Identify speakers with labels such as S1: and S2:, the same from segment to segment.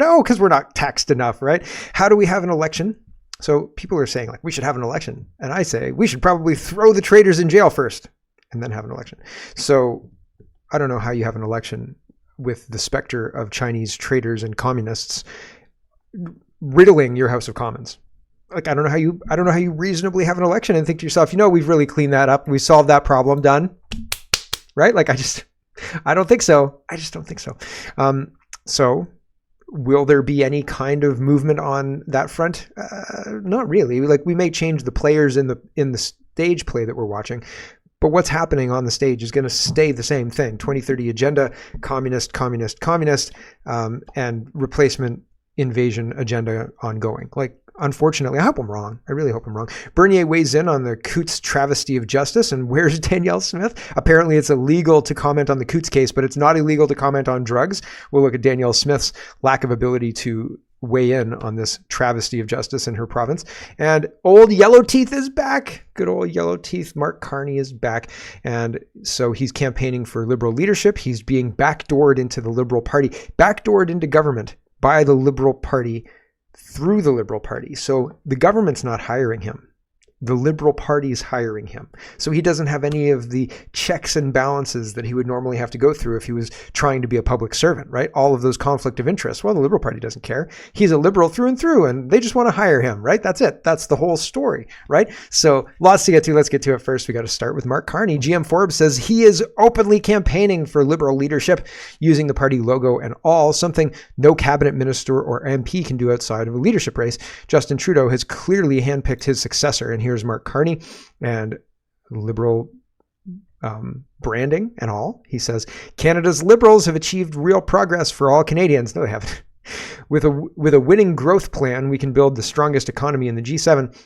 S1: No, because we're not taxed enough, right? How do we have an election? So people are saying like we should have an election. And I say we should probably throw the traitors in jail first and then have an election. So I don't know how you have an election with the specter of Chinese traitors and communists riddling your House of Commons. Like I don't know how you reasonably have an election and think to yourself, we've really cleaned that up. We solved that problem, done. Right? Like I don't think so. I just don't think so. So will there be any kind of movement on that front? Not really. Like we may change the players in the stage play that we're watching, but what's happening on the stage is going to stay the same thing. 2030 agenda, communist, and replacement invasion agenda ongoing. Like, unfortunately, I hope I'm wrong. I really hope I'm wrong. Bernier weighs in on the Coutts travesty of justice. And where's Danielle Smith? Apparently it's illegal to comment on the Coutts case, but it's not illegal to comment on drugs. We'll look at Danielle Smith's lack of ability to weigh in on this travesty of justice in her province. And old Yellow Teeth is back. Good old Yellow Teeth. Mark Carney is back. And so he's campaigning for Liberal leadership. He's being backdoored into the Liberal Party, backdoored into government by the Liberal Party through the Liberal Party. So the government's not hiring him. The Liberal Party's hiring him. So he doesn't have any of the checks and balances that he would normally have to go through if he was trying to be a public servant, right? All of those conflict of interest. Well, the Liberal Party doesn't care. He's a liberal through and through, and they just want to hire him, right? That's it. That's the whole story, right? So lots to get to. Let's get to it first. We got to start with Mark Carney. GM Forbes says he is openly campaigning for Liberal leadership using the party logo and all, something no cabinet minister or MP can do outside of a leadership race. Justin Trudeau has clearly handpicked his successor, and here's Mark Carney and Liberal branding and all. He says, Canada's Liberals have achieved real progress for all Canadians. No, they haven't. With a winning growth plan, we can build the strongest economy in the G7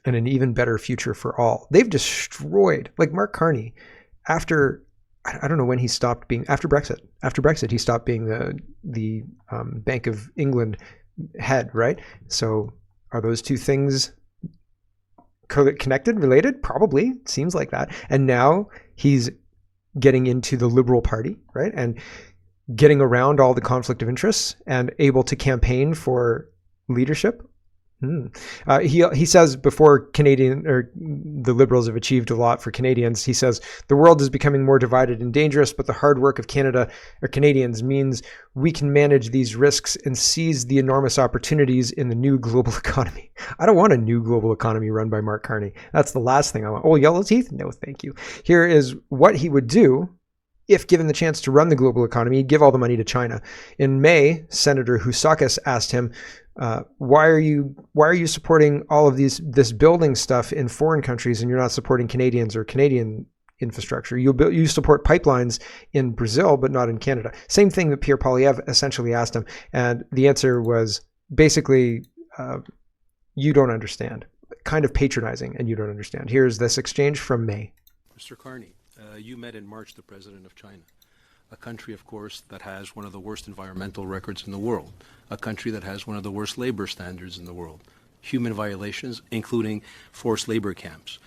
S1: and an even better future for all. They've destroyed, like Mark Carney, after, I don't know when he stopped being, after Brexit. After Brexit, he stopped being the Bank of England head, right? So are those two things connected, related? Probably. Seems like that. And now he's getting into the Liberal Party, right? And getting around all the conflict of interests and able to campaign for leadership. He says before the Liberals have achieved a lot for Canadians, he says the world is becoming more divided and dangerous, but the hard work of Canadians means we can manage these risks and seize the enormous opportunities in the new global economy. I don't want a new global economy run by Mark Carney. That's the last thing I want. Oh, Yellow Teeth? No, thank you. Here is what he would do if given the chance to run the global economy. He'd give all the money to China. In May, Senator Housakis asked him, why are you supporting all of this building stuff in foreign countries and you're not supporting Canadians or Canadian infrastructure? You support pipelines in Brazil, but not in Canada. Same thing that Pierre Poilievre essentially asked him. And the answer was basically, you don't understand. Kind of patronizing, and you don't understand. Here's this exchange from May.
S2: Mr. Carney, you met in March the president of China, a country, of course, that has one of the worst environmental records in the world, a country that has one of the worst labor standards in the world, human violations, including forced labor camps.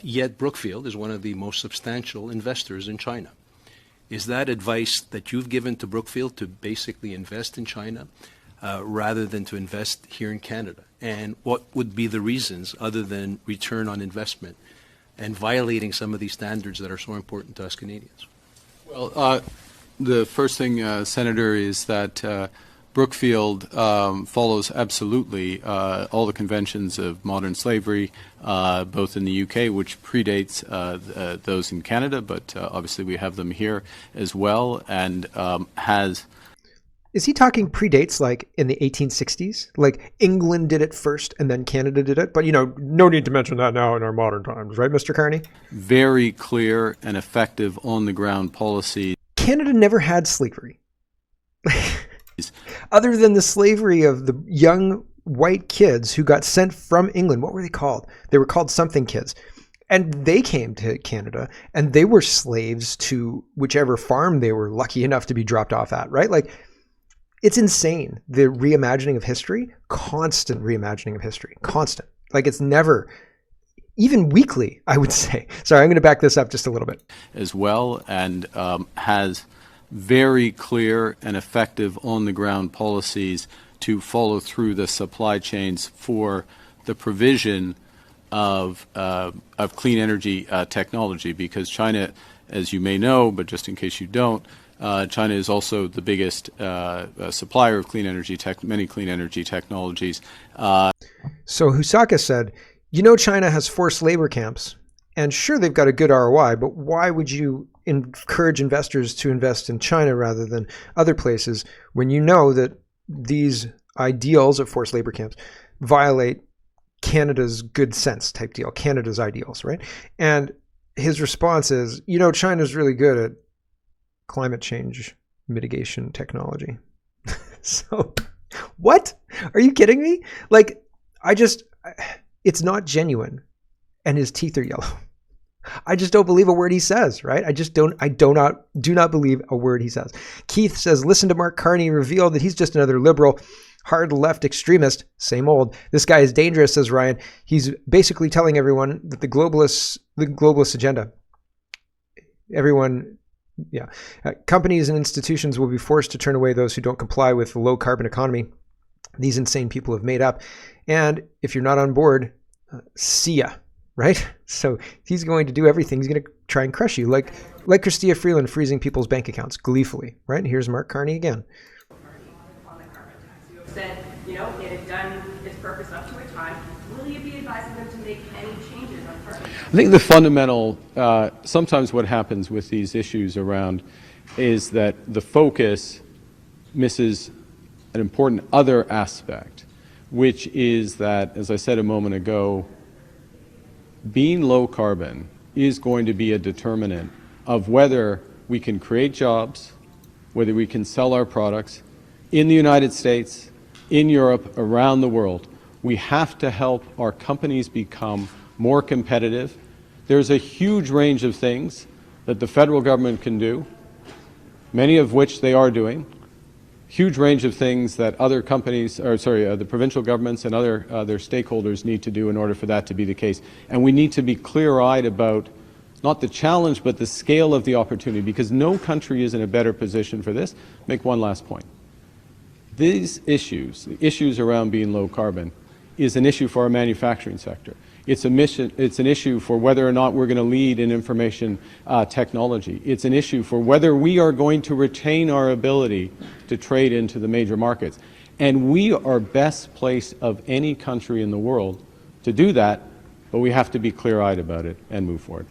S2: Yet Brookfield is one of the most substantial investors in China. Is that advice that you've given to Brookfield to basically invest in China rather than to invest here in Canada? And what would be the reasons other than return on investment and violating some of these standards that are so important to us Canadians?
S3: Well, the first thing, Senator, is that Brookfield follows absolutely all the conventions of modern slavery, both in the UK, which predates those in Canada, but obviously we have them here as well, and has...
S1: Is he talking predates like in the 1860s? Like England did it first and then Canada did it? But, no need to mention that now in our modern times, right, Mr. Carney?
S3: Very clear and effective on-the-ground policy.
S1: Canada never had slavery. Other than the slavery of the young white kids who got sent from England. What were they called? They were called something kids. And they came to Canada and they were slaves to whichever farm they were lucky enough to be dropped off at, right? Like, it's insane. The reimagining of history, constant reimagining of history, constant. Like it's never, even weekly, I would say. Sorry, I'm going to back this up just a little bit.
S3: As well, and has very clear and effective on-the-ground policies to follow through the supply chains for the provision of clean energy technology, because China, as you may know, but just in case you don't, China is also the biggest supplier of clean energy many clean energy technologies.
S1: So Husaka said, China has forced labor camps, and sure, they've got a good ROI, but why would you encourage investors to invest in China rather than other places when you know that these ideals of forced labor camps violate Canada's good sense type deal, Canada's ideals, right? And his response is, China's really good at climate change mitigation technology. So, what? Are you kidding me? Like, it's not genuine, and his teeth are yellow. I just don't believe a word he says, right? I do not believe a word he says. Keith says, listen to Mark Carney reveal that he's just another liberal, hard left extremist, same old. This guy is dangerous, says Ryan. He's basically telling everyone that the globalist agenda, companies and institutions will be forced to turn away those who don't comply with the low carbon economy these insane people have made up. And if you're not on board, see ya, right? So he's going to do everything. He's going to try and crush you, like Chrystia Freeland freezing people's bank accounts gleefully, right? And here's Mark Carney again.
S4: On the carbon tax, you have said, it had done its purpose up to a time. Will you be advising them to make any changes on carbon tax?
S3: I think the fundamental, sometimes what happens with these issues around is that the focus misses an important other aspect, which is that, as I said a moment ago, being low carbon is going to be a determinant of whether we can create jobs, whether we can sell our products in the United States, in Europe, around the world. We have to help our companies become more competitive. There's a huge range of things that the federal government can do, many of which they are doing. Huge range of things that other companies, the provincial governments and other their stakeholders need to do in order for that to be the case. And we need to be clear-eyed about not the challenge, but the scale of the opportunity, because no country is in a better position for this. Make one last point. These issues, the issues around being low carbon, is an issue for our manufacturing sector. It's an issue for whether or not we're going to lead in information technology. It's an issue for whether we are going to retain our ability to trade into the major markets. And we are best placed of any country in the world to do that, but we have to be clear-eyed about it and move forward.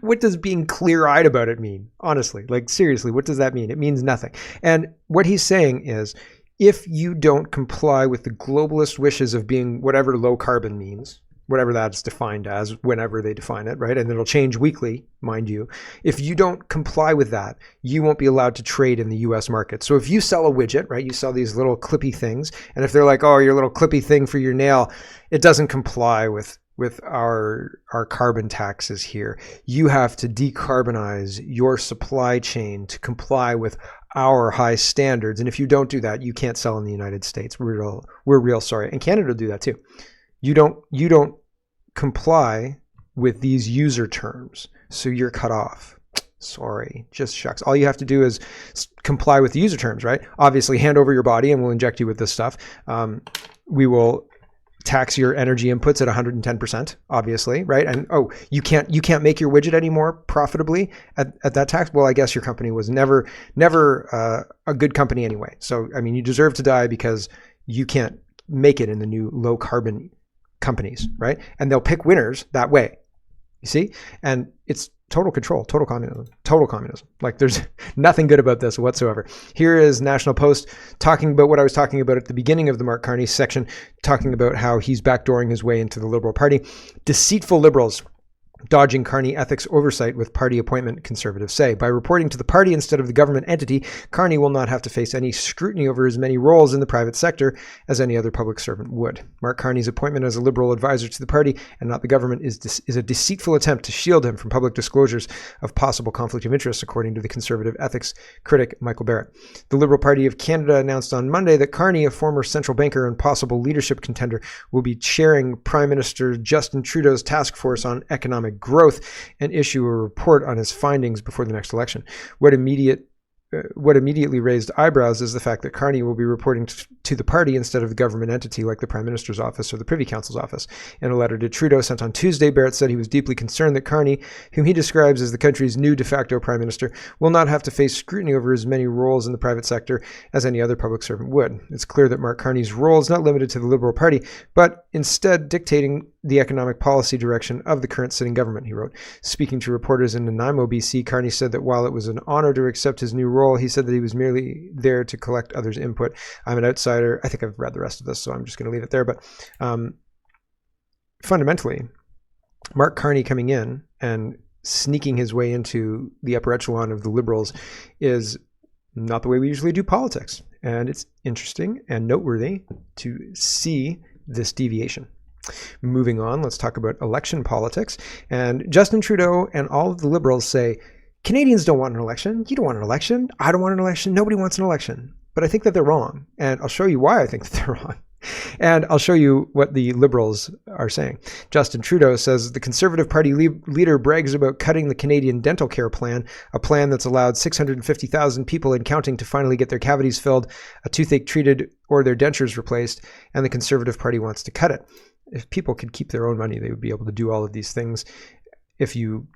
S1: What does being clear-eyed about it mean? Honestly, like seriously, what does that mean? It means nothing. And what he's saying is, if you don't comply with the globalist wishes of being whatever low carbon means, whatever that's defined as, whenever they define it, right? And it'll change weekly, mind you. If you don't comply with that, you won't be allowed to trade in the US market. So if you sell a widget, right, you sell these little clippy things, and if they're like, oh, your little clippy thing for your nail, it doesn't comply with our carbon taxes here. You have to decarbonize your supply chain to comply with our high standards. And if you don't do that, you can't sell in the United States. We're real sorry. And Canada will do that too. You don't comply with these user terms, so you're cut off. Sorry, just shucks. All you have to do is comply with the user terms, right? Obviously, hand over your body and we'll inject you with this stuff. We will tax your energy inputs at 110%, obviously, right? And you can't make your widget anymore profitably at that tax. Well, I guess your company was never a good company anyway. So I mean, you deserve to die because you can't make it in the new low carbon companies, right? And they'll pick winners that way. You see? And it's total control, total communism. Like there's nothing good about this whatsoever. Here is National Post talking about what I was talking about at the beginning of the Mark Carney section, talking about how he's backdooring his way into the Liberal Party. Deceitful Liberals dodging Carney ethics oversight with party appointment, Conservatives say. By reporting to the party instead of the government entity, Carney will not have to face any scrutiny over as many roles in the private sector as any other public servant would. Mark Carney's appointment as a Liberal advisor to the party and not the government is a deceitful attempt to shield him from public disclosures of possible conflict of interest, according to the Conservative ethics critic Michael Barrett. The Liberal Party of Canada announced on Monday that Carney, a former central banker and possible leadership contender, will be chairing Prime Minister Justin Trudeau's task force on economic economic growth and issue a report on his findings before the next election. What immediately raised eyebrows is the fact that Carney will be reporting to the party instead of the government entity like the Prime Minister's office or the Privy Council's office. In a letter to Trudeau sent on Tuesday, Barrett said he was deeply concerned that Carney, whom he describes as the country's new de facto Prime Minister, will not have to face scrutiny over as many roles in the private sector as any other public servant would. It's clear that Mark Carney's role is not limited to the Liberal Party, but instead dictating the economic policy direction of the current sitting government, he wrote. Speaking to reporters in Nanaimo, BC, Carney said that while it was an honor to accept his new role, he said that he was merely there to collect others' input. I'm an outsider. I think I've read the rest of this, so I'm just going to leave it there. But fundamentally, Mark Carney coming in and sneaking his way into the upper echelon of the Liberals is not the way we usually do politics. And it's interesting and noteworthy to see this deviation. Moving on, let's talk about election politics. And Justin Trudeau and all of the Liberals say, Canadians don't want an election. You don't want an election. I don't want an election. Nobody wants an election. But I think that they're wrong. And I'll show you why I think that they're wrong. And I'll show you what the Liberals are saying. Justin Trudeau says the Conservative Party leader brags about cutting the Canadian dental care plan, a plan that's allowed 650,000 people and counting to finally get their cavities filled, a toothache treated, or their dentures replaced, and the Conservative Party wants to cut it. If people could keep their own money, they would be able to do all of these things. If you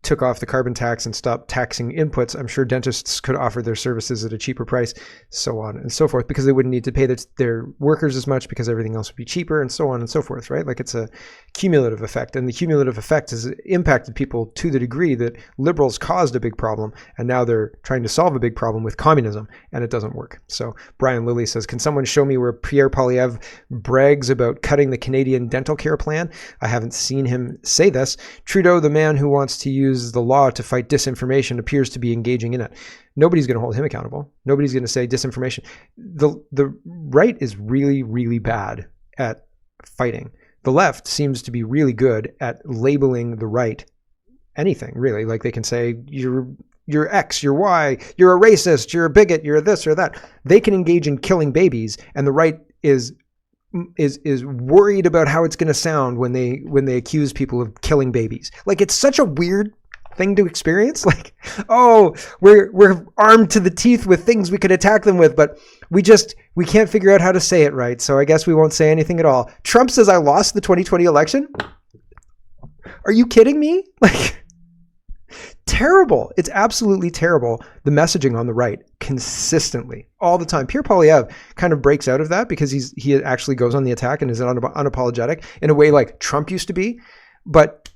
S1: took off the carbon tax and stopped taxing inputs, I'm sure dentists could offer their services at a cheaper price, so on and so forth, because they wouldn't need to pay their workers as much because everything else would be cheaper, and so on and so forth, right? Like, it's a cumulative effect, and the cumulative effect has impacted people to the degree that Liberals caused a big problem, and now they're trying to solve a big problem with communism, and it doesn't work. So Brian Lilly says, can someone show me where Pierre Poilievre brags about cutting the Canadian dental care plan? I haven't seen him say this. Trudeau, the man who wants to use the law to fight disinformation, appears to be engaging in it. Nobody's going to hold him accountable. Nobody's going to say disinformation. The right is really, really bad at fighting. The left seems to be really good at labeling the right anything, really. Like, they can say, you're X, you're Y, you're a racist, you're a bigot, you're this or that. They can engage in killing babies, and the right is worried about how it's going to sound when they accuse people of killing babies. Like, it's such a weird thing to experience. Like, oh, we're armed to the teeth with things we could attack them with, but we can't figure out how to say it right, so I guess we won't say anything at all. Trump says I lost the 2020 election? Are you kidding me? Like, terrible. It's absolutely terrible, the messaging on the right, consistently, all the time. Pierre Poilievre kind of breaks out of that because he actually goes on the attack and is unapologetic in a way like Trump used to be. But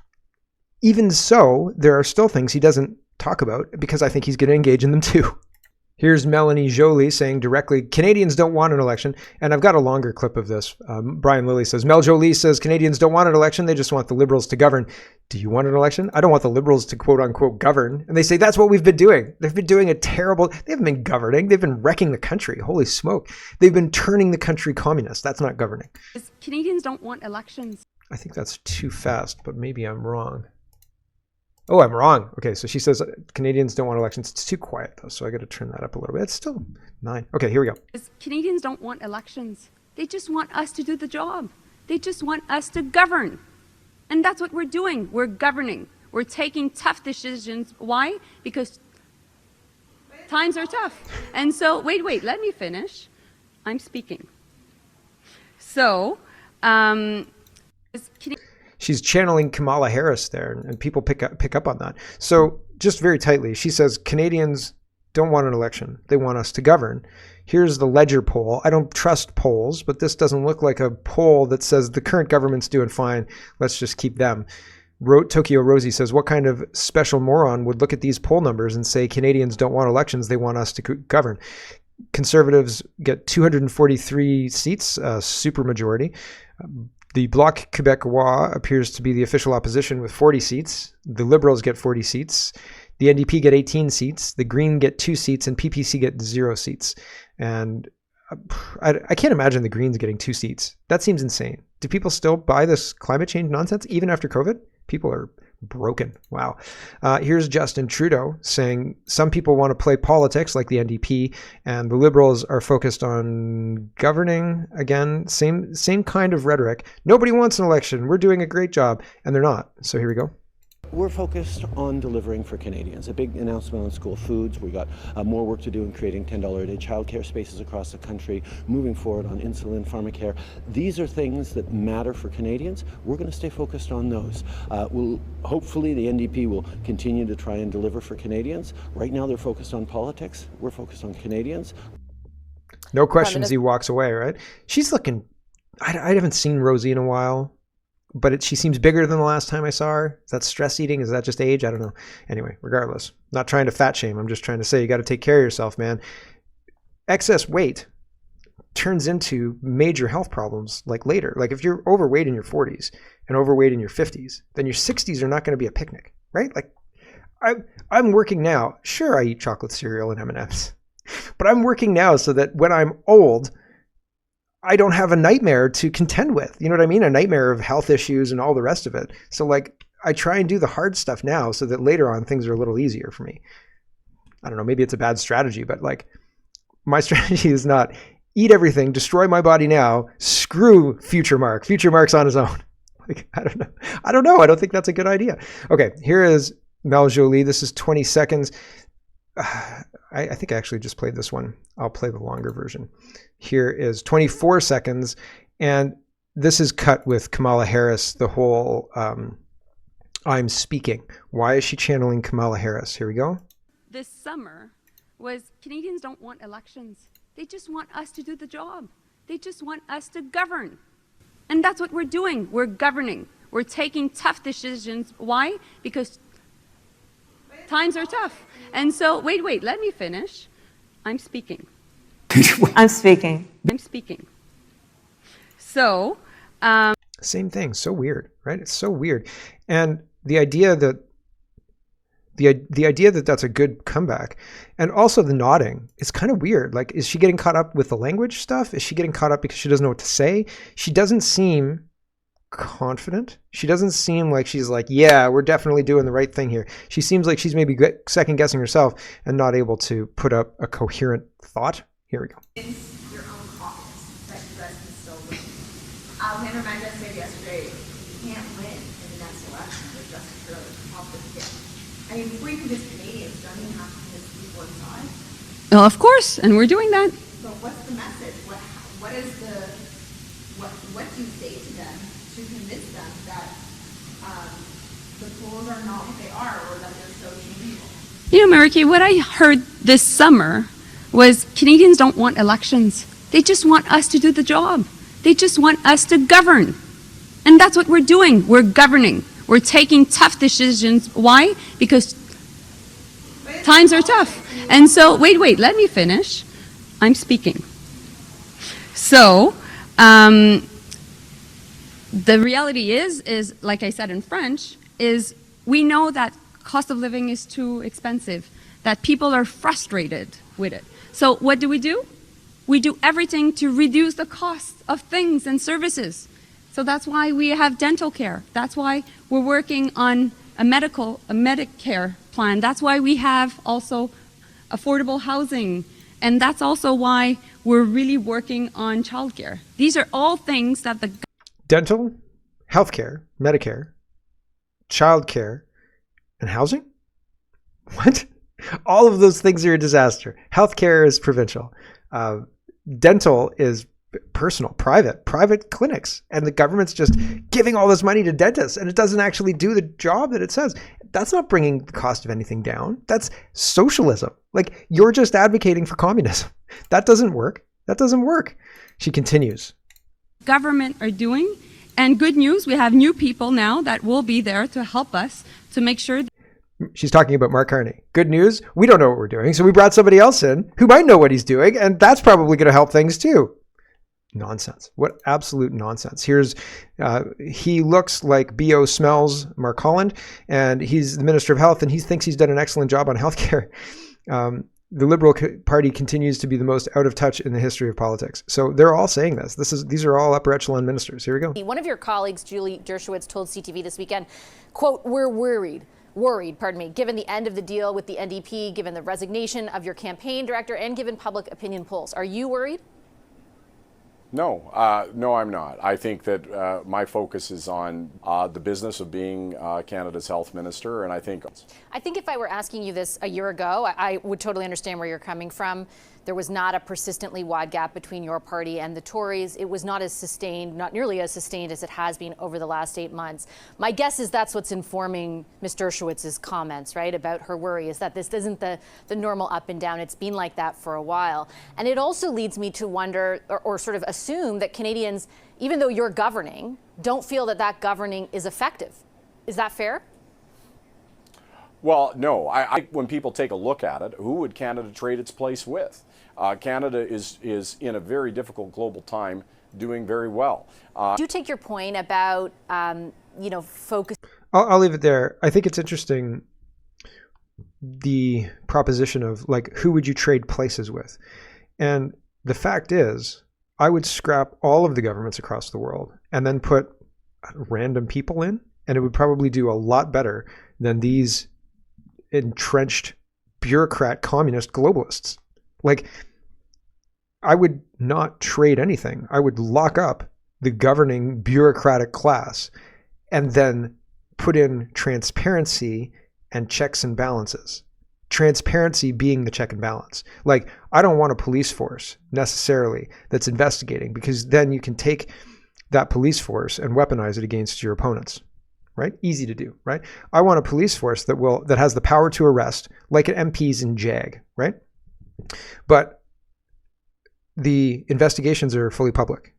S1: even so, there are still things he doesn't talk about because I think he's going to engage in them too. Here's Melanie Joly saying directly, Canadians don't want an election. And I've got a longer clip of this. Brian Lilly says, Mel Joly says Canadians don't want an election. They just want the Liberals to govern. Do you want an election? I don't want the Liberals to quote unquote govern. And they say, that's what we've been doing. They've been doing they haven't been governing. They've been wrecking the country. Holy smoke. They've been turning the country communist. That's not governing.
S5: Canadians don't want elections.
S1: I think that's too fast, but maybe I'm wrong. Oh, I'm wrong. Okay, so she says Canadians don't want elections. It's too quiet, though, so I got to turn that up a little bit. It's still 9. Okay, here we go.
S5: Canadians don't want elections. They just want us to do the job. They just want us to govern. And that's what we're doing. We're governing. We're taking tough decisions. Why? Because times are tough. And so, wait, let me finish. I'm speaking. So,
S1: she's channeling Kamala Harris there, and people pick up on that. So just very tightly, she says Canadians don't want an election. They want us to govern. Here's the Ledger poll. I don't trust polls, but this doesn't look like a poll that says the current government's doing fine. Let's just keep them. Tokyo Rosie says, what kind of special moron would look at these poll numbers and say Canadians don't want elections, they want us to govern? Conservatives get 243 seats, a supermajority. The Bloc Québécois appears to be the official opposition with 40 seats. The Liberals get 40 seats. The NDP get 18 seats. The Green get 2 seats, and PPC get 0 seats. And I can't imagine the Greens getting 2 seats. That seems insane. Do people still buy this climate change nonsense, even after COVID? People are broken. Wow. Here's Justin Trudeau saying some people want to play politics like the NDP, and the Liberals are focused on governing. Again, same kind of rhetoric. Nobody wants an election. We're doing a great job. And they're not. So here we go.
S6: We're focused on delivering for Canadians. A big announcement on school foods. We got more work to do in creating $10 a day childcare spaces across the country, moving forward on insulin, pharmacare. These are things that matter for Canadians. We're going to stay focused on those. Hopefully the NDP will continue to try and deliver for Canadians. Right now they're focused on politics. We're focused on Canadians.
S1: No questions, he walks away, right? She's looking, I haven't seen Rosie in a while, but she seems bigger than the last time I saw her. Is that stress eating? Is that just age? I don't know. Anyway, regardless, not trying to fat shame. I'm just trying to say you got to take care of yourself, man. Excess weight turns into major health problems like later. Like if you're overweight in your 40s and overweight in your 50s, then your 60s are not going to be a picnic, right? Like I'm working now. Sure, I eat chocolate cereal and M&Ms, but I'm working now so that when I'm old, I don't have a nightmare to contend with. You know what I mean? A nightmare of health issues and all the rest of it. So like I try and do the hard stuff now so that later on things are a little easier for me. I don't know, maybe it's a bad strategy, but like my strategy is not eat everything, destroy my body now, screw future Mark. Future Mark's on his own. Like, I don't know. I don't think that's a good idea. Okay, here is Mel Jolie. This is 20 seconds. I think I actually just played this one. I'll play the longer version. Here is 24 seconds. And this is cut with Kamala Harris, the whole I'm speaking. Why is she channeling Kamala Harris? Here we go.
S5: This summer was Canadians don't want elections. They just want us to do the job. They just want us to govern. And that's what we're doing. We're governing. We're taking tough decisions. Why? Because times are tough. And so, wait, let me finish. I'm speaking.
S7: I'm speaking.
S5: I'm speaking. So,
S1: same thing. So weird, right? It's so weird. And the idea that that's a good comeback, and also the nodding is kind of weird. Like, is she getting caught up with the language stuff? Is she getting caught up because she doesn't know what to say? She doesn't seem confident. She doesn't seem like she's like, yeah, we're definitely doing the right thing here. She seems like she's maybe second guessing herself and not able to put up a coherent thought. Here we go.
S4: It's your own caucus that you guys can still win. Alexander Mendez said yesterday, you can't win in the next election with Justice Trudeau off the tip. I mean, before you convince Canadians, don't you have to convince people inside?
S5: well, of course, and we're doing that.
S4: So what's the message? What do you say to them to convince them that the polls are not what they are, or that they're so changeable?
S5: You know, Mariki, what I heard this summer was Canadians don't want elections. They just want us to do the job. They just want us to govern. And that's what we're doing. We're governing. We're taking tough decisions. Why? Because times are tough. And so, wait, let me finish. I'm speaking. So, the reality is like I said in French, is we know that cost of living is too expensive, that people are frustrated with it. So what do? We do everything to reduce the cost of things and services. So that's why we have dental care. That's why we're working on a Medicare plan. That's why we have also affordable housing. And that's also why we're really working on childcare. These are all things that the
S1: Dental, healthcare, Medicare, childcare, and housing? What? All of those things are a disaster. Healthcare is provincial. Dental is personal, private clinics. And the government's just giving all this money to dentists, and it doesn't actually do the job that it says. That's not bringing the cost of anything down. That's socialism. Like, you're just advocating for communism. That doesn't work. That doesn't work. She continues.
S5: government are doing. And good news, we have new people now that will be there to help us to make sure.
S1: She's talking about Mark Carney. Good news, we don't know what we're doing, so we brought somebody else in who might know what he's doing, and that's probably going to help things too. Nonsense. What absolute nonsense. Here's, he looks like B.O. smells Mark Holland, and he's the Minister of Health, and he thinks he's done an excellent job on healthcare. The Liberal Party continues to be the most out of touch in the history of politics. So they're all saying this. These are all upper echelon ministers. Here we go.
S8: One of your colleagues, Julie Dershowitz, told CTV this weekend, quote, "We're worried, given the end of the deal with the NDP, given the resignation of your campaign director, and given public opinion polls. Are you worried?"
S9: No, I'm not. I think that my focus is on the business of being Canada's health minister, and I think
S8: if I were asking you this a year ago, I would totally understand where you're coming from. There was not a persistently wide gap between your party and the Tories. It was not as sustained, not nearly as sustained as it has been over the last 8 months. My guess is that's what's informing Ms. Dershowitz's comments, right, about her worry, is that this isn't the normal up and down. It's been like that for a while. And it also leads me to wonder or sort of assume that Canadians, even though you're governing, don't feel that that governing is effective. Is that fair?
S9: Well, no. I when people take a look at it, who would Canada trade its place with? Canada is in a very difficult global time, doing very well.
S8: Do you take your point about, focus?
S1: I'll leave it there. I think it's interesting, the proposition of like, who would you trade places with? And the fact is, I would scrap all of the governments across the world and then put random people in, and it would probably do a lot better than these entrenched bureaucrat communist globalists. Like, I would not trade anything. I would lock up the governing bureaucratic class and then put in transparency and checks and balances. Transparency being the check and balance. Like, I don't want a police force necessarily that's investigating, because then you can take that police force and weaponize it against your opponents, right? Easy to do, right? I want a police force that has the power to arrest, like an MPs in JAG, right? But the investigations are fully public.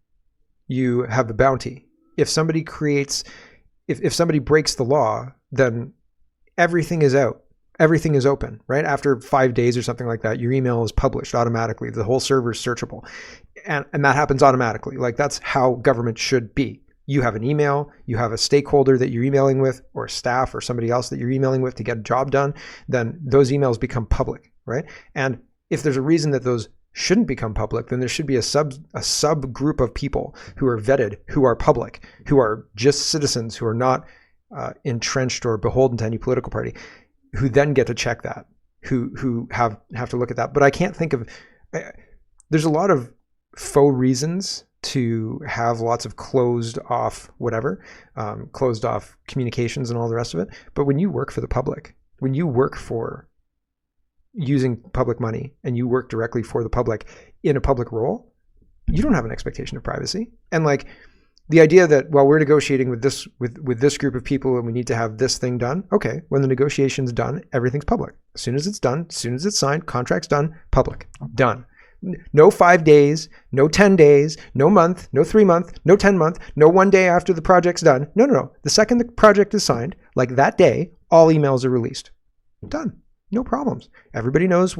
S1: You have a bounty. If somebody creates, if somebody breaks the law, then everything is out. Everything is open, right? After 5 days or something like that, your email is published automatically. The whole server is searchable. And that happens automatically. Like, that's how government should be. You have an email, you have a stakeholder that you're emailing with, or staff or somebody else that you're emailing with to get a job done, then those emails become public, right? And if there's a reason that those shouldn't become public, then there should be a subgroup of people who are vetted, who are public, who are just citizens, who are not entrenched or beholden to any political party, who then get to check that, who have to look at that. But I can't think of, there's a lot of faux reasons to have lots of closed off closed off communications and all the rest of it. But when you work for the public, when you work for using public money and you work directly for the public in a public role, you don't have an expectation of privacy. And like, the idea that, well, we're negotiating with this group of people and we need to have this thing done. Okay, when the negotiation's done, everything's public. As soon as it's done, as soon as it's signed, contract's done, public, done. No 5 days, no 10 days, no month, no 3 month, no 10 month, no 1 day after the project's done. No. The second the project is signed, like that day, all emails are released. Done. No problems. Everybody knows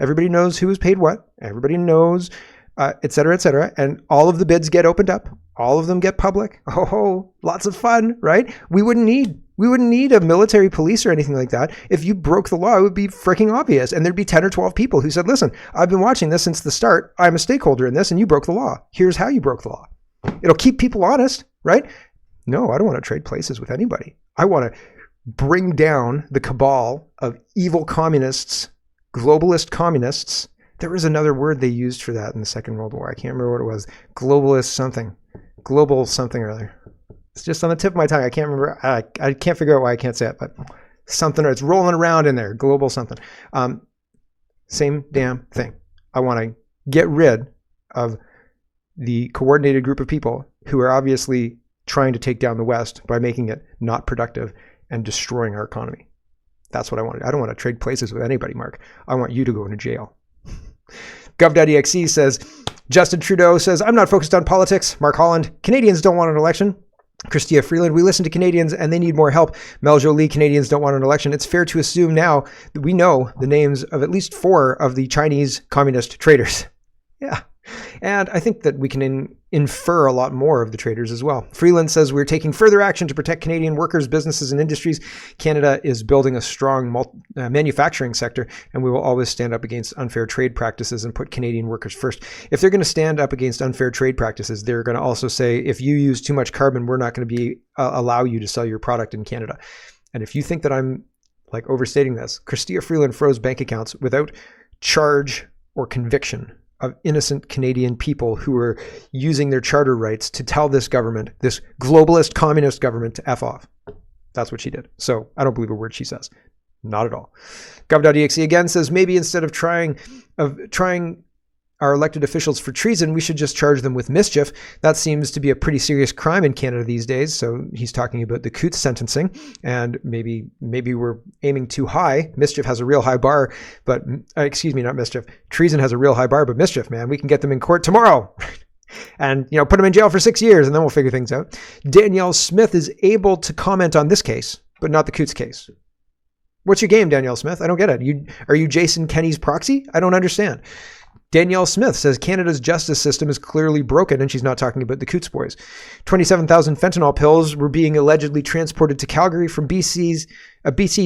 S1: everybody knows who was paid what. Everybody knows, et cetera, and all of the bids get opened up. All of them get public. Oh, lots of fun, right? We wouldn't need a military police or anything like that. If you broke the law, it would be freaking obvious. And there'd be 10 or 12 people who said, listen, I've been watching this since the start. I'm a stakeholder in this and you broke the law. Here's how you broke the law. It'll keep people honest, right? No, I don't want to trade places with anybody. I want to bring down the cabal of evil communists, globalist communists. There was another word they used for that in the Second World War. I can't remember what it was. Globalist something. Global something or other. It's just on the tip of my tongue. I can't remember. I can't figure out why I can't say it, but something, or it's rolling around in there. Global something. Same damn thing. I want to get rid of the coordinated group of people who are obviously trying to take down the West by making it not productive and destroying our economy. That's what I want. I don't want to trade places with anybody, Mark. I want you to go into jail. Gov.exe says, Justin Trudeau says, I'm not focused on politics. Mark Holland, Canadians don't want an election. Christia Freeland, we listen to Canadians and they need more help. Mel Jolie, Canadians don't want an election. It's fair to assume now that we know the names of at least 4 of the Chinese communist traitors. Yeah. And I think that we can infer a lot more of the traitors as well. Freeland says, we're taking further action to protect Canadian workers, businesses, and industries. Canada is building a strong manufacturing sector, and we will always stand up against unfair trade practices and put Canadian workers first. If they're going to stand up against unfair trade practices, they're going to also say, if you use too much carbon, we're not going to be allow you to sell your product in Canada. And if you think that I'm like overstating this, Christia Freeland froze bank accounts without charge or conviction of innocent Canadian people who were using their charter rights to tell this government, this globalist communist government, to F off. That's what she did. So I don't believe a word she says. Not at all. Gov.exe again says maybe instead of trying our elected officials for treason, we should just charge them with mischief. That seems to be a pretty serious crime in Canada these days. So he's talking about the Coutts sentencing, and maybe we're aiming too high. Mischief has a real high bar, but excuse me, not mischief. Treason has a real high bar, but mischief, man, we can get them in court tomorrow. And, put them in jail for 6 years, and then we'll figure things out. Danielle Smith is able to comment on this case, but not the Coutts case. What's your game, Danielle Smith? I don't get it. Are you Jason Kenney's proxy? I don't understand. Danielle Smith says Canada's justice system is clearly broken, and she's not talking about the Coutts boys. 27,000 fentanyl pills were being allegedly transported to Calgary from BC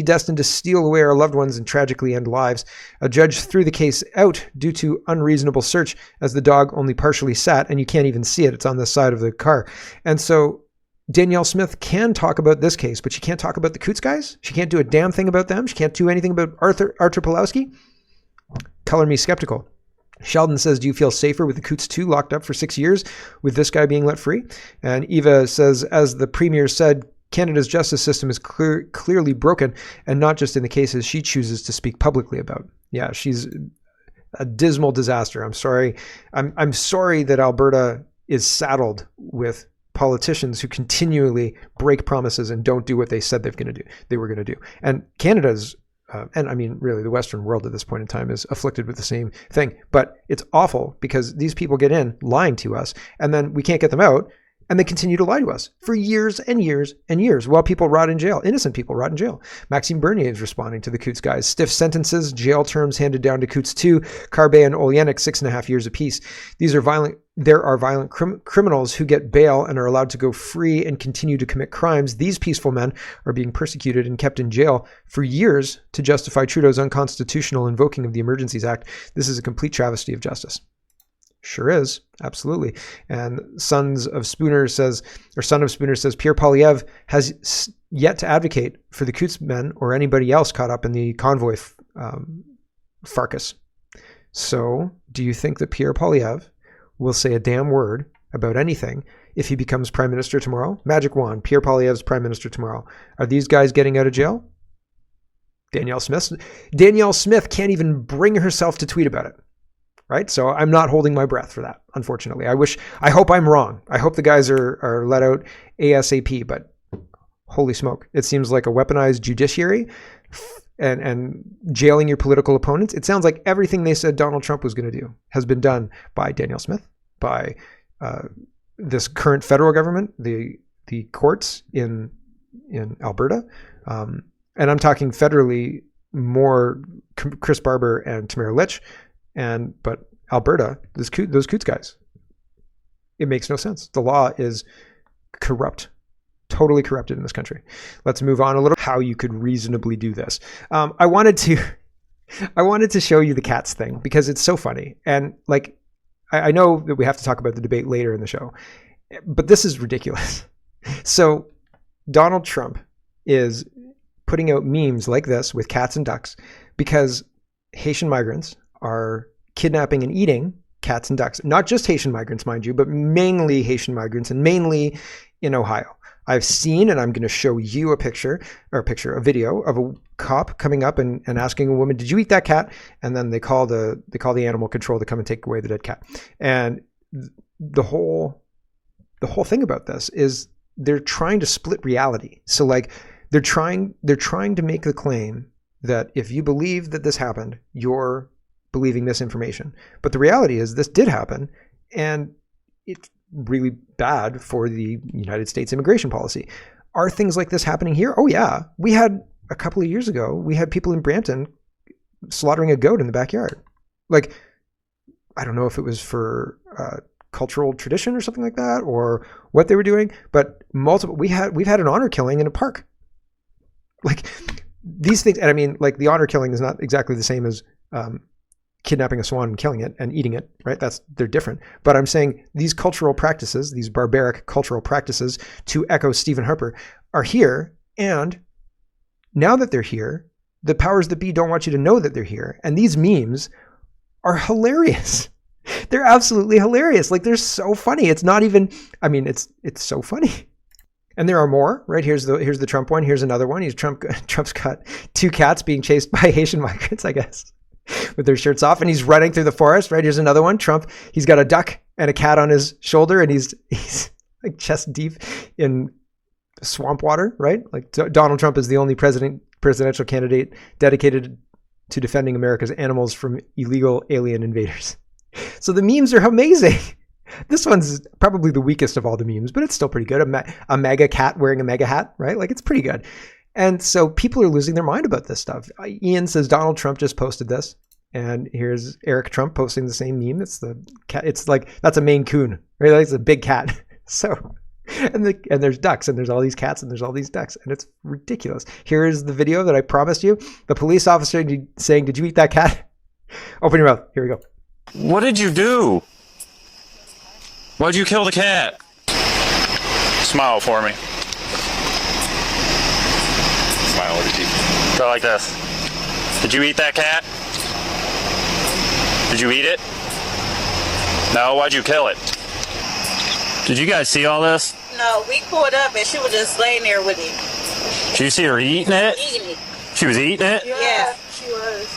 S1: destined to steal away our loved ones and tragically end lives. A judge threw the case out due to unreasonable search, as the dog only partially sat, and you can't even see it. It's on the side of the car. And so Danielle Smith can talk about this case, but she can't talk about the Coutts guys? She can't do a damn thing about them? She can't do anything about Arthur Pulowski? Color me skeptical. Sheldon says, do you feel safer with the Coutts 2 locked up for 6 years with this guy being let free? And Eva says, as the Premier said, Canada's justice system is clearly broken, and not just in the cases she chooses to speak publicly about. Yeah, she's a dismal disaster. I'm sorry. I'm sorry that Alberta is saddled with politicians who continually break promises and don't do what they said they were going to do. And Canada's and I mean, really, the Western world at this point in time is afflicted with the same thing. But it's awful because these people get in lying to us, and then we can't get them out, and they continue to lie to us for years and years and years while people rot in jail. Innocent people rot in jail. Maxime Bernier is responding to the Coutts guys. Stiff sentences, jail terms handed down to Coutts 2, Carbe and Olenek 6.5 years apiece. There are violent criminals who get bail and are allowed to go free and continue to commit crimes. These peaceful men are being persecuted and kept in jail for years to justify Trudeau's unconstitutional invoking of the Emergencies Act. This is a complete travesty of justice. Sure is. Absolutely. And son of Spooner says Pierre Poilievre has yet to advocate for the Coutts men or anybody else caught up in the convoy fracas. So do you think that Pierre Poilievre will say a damn word about anything if he becomes prime minister tomorrow? Magic wand, Pierre Poilievre's prime minister tomorrow. Are these guys getting out of jail? Danielle Smith can't even bring herself to tweet about it. Right? So I'm not holding my breath for that, unfortunately. I hope I'm wrong. I hope the guys are let out ASAP, but holy smoke. It seems like a weaponized judiciary and jailing your political opponents. It sounds like everything they said Donald Trump was going to do has been done by Danielle Smith, by this current federal government, the courts in Alberta. And I'm talking federally more Chris Barber and Tamara Litch. But Alberta, those Coutts guys, it makes no sense. The law is corrupt, totally corrupted in this country. Let's move on a little. How you could reasonably do this. I wanted to show you the cats thing because it's so funny. And like, I know that we have to talk about the debate later in the show, but this is ridiculous. So Donald Trump is putting out memes like this with cats and ducks because Haitian migrants are kidnapping and eating cats and ducks. Not just Haitian migrants, mind you, but mainly Haitian migrants and mainly in Ohio. I've seen, and I'm going to show you a video of a cop coming up and asking a woman, did you eat that cat? And then they call the animal control to come and take away the dead cat. And the whole thing about this is they're trying to split reality. So like they're trying to make the claim that if you believe that this happened, you're believing this information. But the reality is this did happen, and it's really bad for the United States immigration policy. Are things like this happening here? Oh yeah. We had a couple of years ago, we had people in Brampton slaughtering a goat in the backyard. Like, I don't know if it was for cultural tradition or something like that, or what they were doing, but we've had an honor killing in a park. Like these things, and I mean, like the honor killing is not exactly the same as kidnapping a swan and killing it and eating it, right? They're different. But I'm saying these cultural practices, these barbaric cultural practices, to echo Stephen Harper, are here. And now that they're here, the powers that be don't want you to know that they're here. And these memes are hilarious. They're absolutely hilarious. Like, they're so funny. It's not even, I mean, it's so funny. And there are more, right? Here's the Trump one. Here's another one. Trump's got 2 cats being chased by Haitian migrants, I guess, with their shirts off, and he's running through the forest, right? Here's another one. Trump, he's got a duck and a cat on his shoulder, and he's like chest deep in swamp water, right? Like Donald Trump is the only presidential candidate dedicated to defending America's animals from illegal alien invaders. So the memes are amazing. This one's probably the weakest of all the memes, but it's still pretty good. A mega cat wearing a mega hat, right? Like, it's pretty good. And so people are losing their mind about this stuff. Ian says Donald Trump just posted this, and here's Eric Trump posting the same meme. It's the cat. It's like, that's a Maine Coon, right? Like, it's a big cat. So, and there's ducks, and there's all these cats, and there's all these ducks, and it's ridiculous. Here's the video that I promised you. The police officer saying, "Did you eat that cat?" Open your mouth. Here we go.
S10: What did you do? Why'd you kill the cat? Smile for me. Smile with your teeth. Go like this. Did you eat that cat? Did you eat it? No, why'd you kill it? Did you guys see all this?
S11: No, we pulled up and she was just laying there with him.
S10: Did you see her eating it?
S11: Eating it.
S10: She was eating it?
S11: Yeah, she was.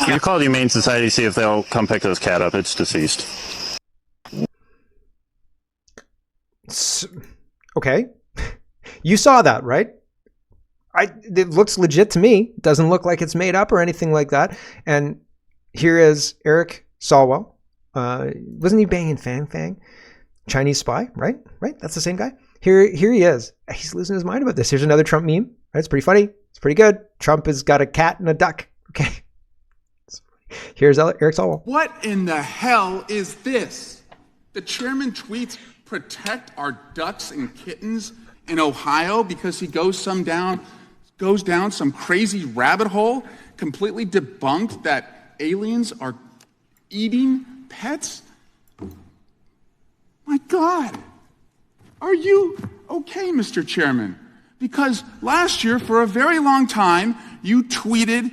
S10: You call the Humane Society, see if they'll come pick this cat up. It's deceased.
S1: Okay. You saw that, right? It looks legit to me. It doesn't look like it's made up or anything like that. And here is Eric Swalwell. Wasn't he banging Fang Fang? Chinese spy, right? Right? That's the same guy. Here he is. He's losing his mind about this. Here's another Trump meme. Right? It's pretty funny. It's pretty good. Trump has got a cat and a duck. Okay. Here's Eric Swalwell.
S12: What in the hell is this? The chairman tweets, "Protect our ducks and kittens in Ohio," because he goes down some crazy rabbit hole, completely debunked that aliens are eating pets. My God, are you okay, Mr. Chairman? Because last year, for a very long time, you tweeted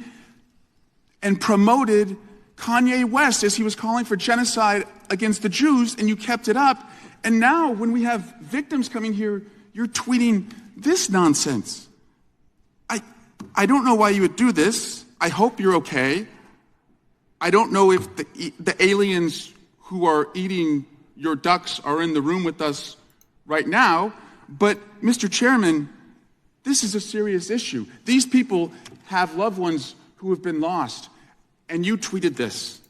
S12: and promoted Kanye West as he was calling for genocide against the Jews, and you kept it up. And now, when we have victims coming here, you're tweeting this nonsense. I don't know why you would do this. I hope you're okay. I don't know if the aliens who are eating your ducks are in the room with us right now, but Mr. Chairman, this is a serious issue. These people have loved ones who have been lost, and you tweeted this.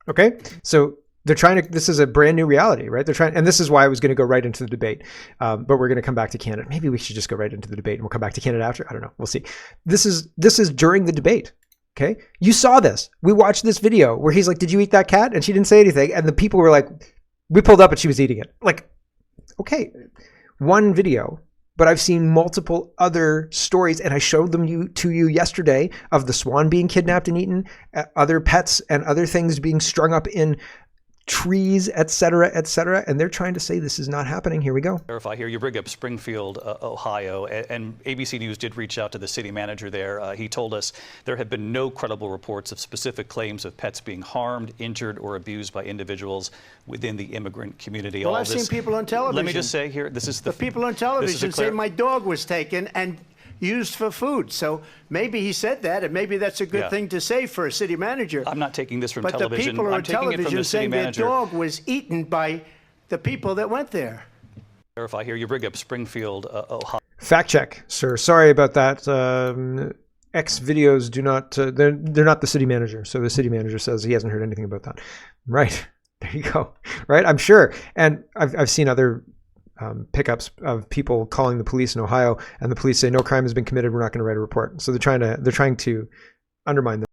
S1: Okay, so they're trying to, this is a brand new reality, right? They're trying, and this is why I was going to go right into the debate, but we're going to come back to Canada. Maybe we should just go right into the debate and we'll come back to Canada after. I don't know. We'll see. This is during the debate. Okay. You saw this. We watched this video where he's like, "Did you eat that cat?" And she didn't say anything. And the people were like, we pulled up and she was eating it. Like, okay, one video, but I've seen multiple other stories, and I showed them to you yesterday of the swan being kidnapped and eaten, other pets and other things being strung up in trees, etc., etc., and they're trying to say this is not happening. Here we go.
S13: Verify here. You bring up Springfield, Ohio, and ABC News did reach out to the city manager there. He told us there have been no credible reports of specific claims of pets being harmed, injured, or abused by individuals within the immigrant community.
S14: Well, I've seen people on television.
S13: Let me just say here, this is
S14: the people on television say my dog was taken and used for food. So maybe he said that, and maybe that's a good thing to say for a city manager.
S13: I'm not taking this from
S14: but
S13: television.
S14: But the people
S13: I'm
S14: on
S13: taking it from
S14: television
S13: the city
S14: saying their
S13: manager.
S14: dog was eaten by the people that went there.
S13: Verify here. You bring up Springfield, Ohio.
S1: Fact check, sir. Sorry about that. X videos do not. They're not the city manager. So the city manager says he hasn't heard anything about that. Right. There you go. Right. I'm sure. And I've seen other pickups of people calling the police in Ohio, and the police say no crime has been committed. We're not going to write a report. So they're trying to undermine them.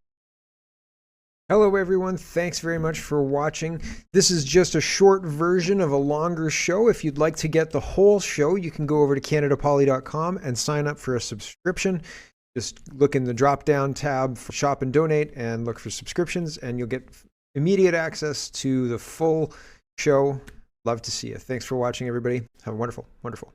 S1: Hello everyone, thanks very much for watching. This is just a short version of a longer show. If you'd like to get the whole show, you can go over to canadapoly.com and sign up for a subscription. Just look in the drop-down tab for Shop and Donate and look for subscriptions, and you'll get immediate access to the full show. Love to see you. Thanks for watching, everybody. Have a wonderful, wonderful